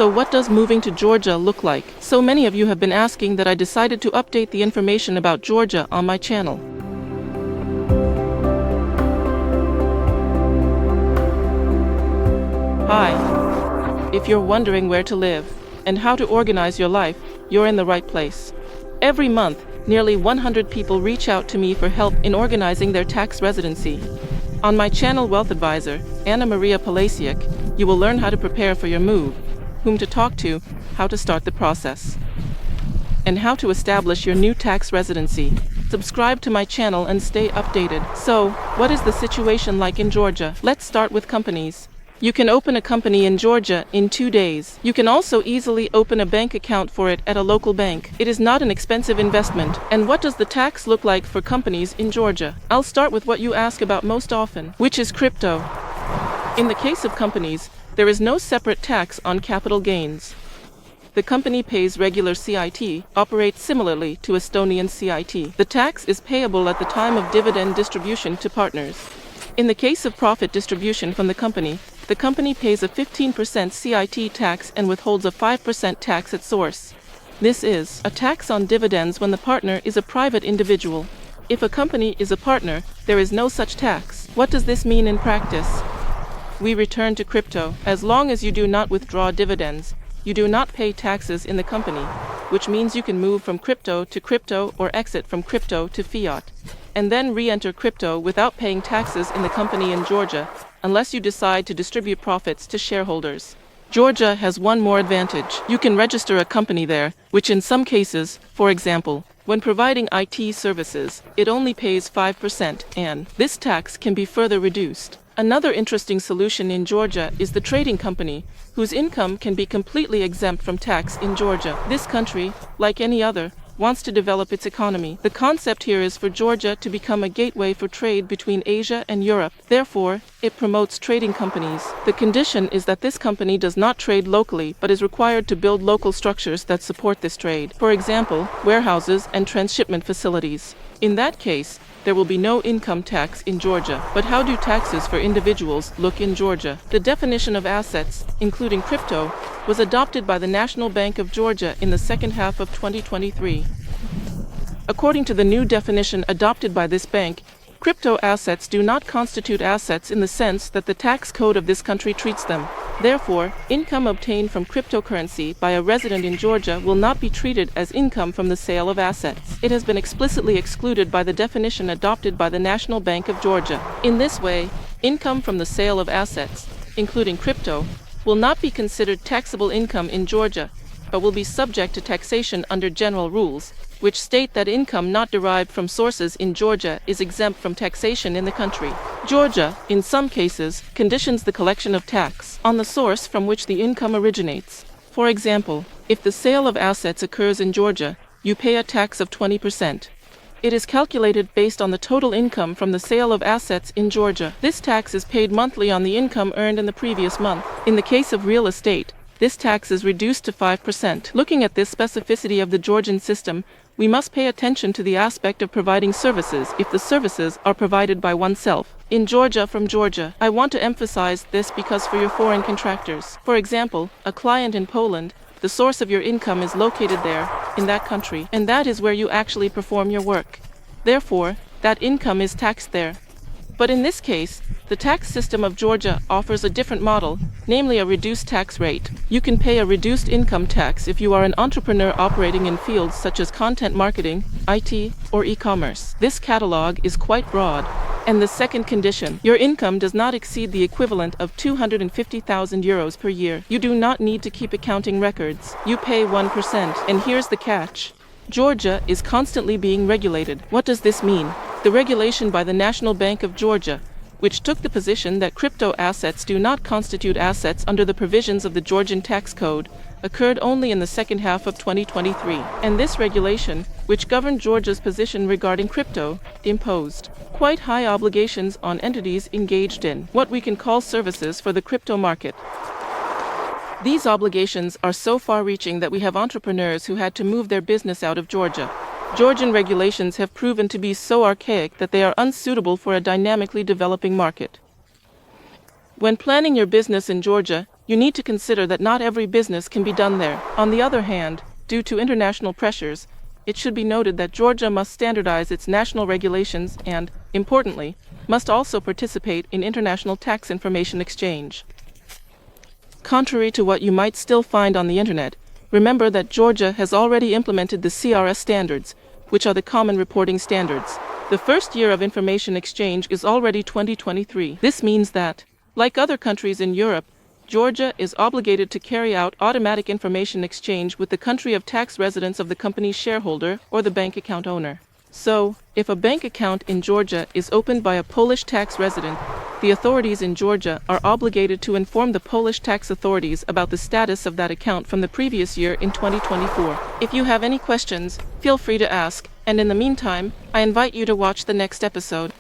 So what does moving to Georgia look like? So many of you have been asking that I decided to update the information about Georgia on my channel. Hi. If you're wondering where to live and how to organize your life, you're in the right place. Every month, nearly 100 people reach out to me for help in organizing their tax residency. On my channel Wealth Advisor, Maria Panasiuk, you will learn how to prepare for your move, whom to talk to, how to start the process, and how to establish your new tax residency. Subscribe to my channel and stay updated. So, what is the situation like in Georgia? Let's start with companies. You can open a company in Georgia in 2 days. You can also easily open a bank account for it at a local bank. It is not an expensive investment. And what does the tax look like for companies in Georgia? I'll start with what you ask about most often, which is crypto. In the case of companies, there is no separate tax on capital gains. The company pays regular CIT, operates similarly to Estonian CIT. The tax is payable at the time of dividend distribution to partners. In the case of profit distribution from the company pays a 15% CIT tax and withholds a 5% tax at source. This is a tax on dividends when the partner is a private individual. If a company is a partner, there is no such tax. What does this mean in practice? We return to crypto. As long as you do not withdraw dividends, you do not pay taxes in the company, which means you can move from crypto to crypto or exit from crypto to fiat, and then re-enter crypto without paying taxes in the company in Georgia, unless you decide to distribute profits to shareholders. Georgia has one more advantage. You can register a company there, which in some cases, for example, when providing IT services, it only pays 5%, and this tax can be further reduced. Another interesting solution in Georgia is the trading company, whose income can be completely exempt from tax in Georgia. This country, like any other, wants to develop its economy. The concept here is for Georgia to become a gateway for trade between Asia and Europe. Therefore, it promotes trading companies. The condition is that this company does not trade locally, but is required to build local structures that support this trade. For example, warehouses and transshipment facilities. In that case, there will be no income tax in Georgia. But how do taxes for individuals look in Georgia? The definition of assets, including crypto, was adopted by the National Bank of Georgia in the second half of 2023. According to the new definition adopted by this bank, crypto assets do not constitute assets in the sense that the tax code of this country treats them. Therefore, income obtained from cryptocurrency by a resident in Georgia will not be treated as income from the sale of assets. It has been explicitly excluded by the definition adopted by the National Bank of Georgia. In this way, income from the sale of assets, including crypto, will not be considered taxable income in Georgia, but will be subject to taxation under general rules, which state that income not derived from sources in Georgia is exempt from taxation in the country. Georgia, in some cases, conditions the collection of tax on the source from which the income originates. For example, if the sale of assets occurs in Georgia, you pay a tax of 20%. It is calculated based on the total income from the sale of assets in Georgia. This tax is paid monthly on the income earned in the previous month. In the case of real estate, this tax is reduced to 5%. Looking at this specificity of the Georgian system, we must pay attention to the aspect of providing services if the services are provided by oneself. In Georgia from Georgia, I want to emphasize this because for your foreign contractors, for example, a client in Poland, the source of your income is located there, in that country, and that is where you actually perform your work. Therefore, that income is taxed there. But in this case, the tax system of Georgia offers a different model, namely a reduced tax rate. You can pay a reduced income tax if you are an entrepreneur operating in fields such as content marketing, IT, or e-commerce. This catalog is quite broad. And the second condition, your income does not exceed the equivalent of 250,000 euros per year. You do not need to keep accounting records. You pay 1%. And here's the catch. Georgia is constantly being regulated. What does this mean? The regulation by the National Bank of Georgia, which took the position that crypto assets do not constitute assets under the provisions of the Georgian tax code, occurred only in the second half of 2023. And this regulation, which governed Georgia's position regarding crypto, imposed quite high obligations on entities engaged in what we can call services for the crypto market. These obligations are so far-reaching that we have entrepreneurs who had to move their business out of Georgia. Georgian regulations have proven to be so archaic that they are unsuitable for a dynamically developing market. When planning your business in Georgia, you need to consider that not every business can be done there. On the other hand, due to international pressures, it should be noted that Georgia must standardize its national regulations and, importantly, must also participate in international tax information exchange. Contrary to what you might still find on the internet, remember that Georgia has already implemented the CRS standards, which are the Common Reporting Standards. The first year of information exchange is already 2023. This means that, like other countries in Europe, Georgia is obligated to carry out automatic information exchange with the country of tax residence of the company's shareholder or the bank account owner. So, if a bank account in Georgia is opened by a Polish tax resident, the authorities in Georgia are obligated to inform the Polish tax authorities about the status of that account from the previous year in 2024. If you have any questions, feel free to ask, and in the meantime, I invite you to watch the next episode.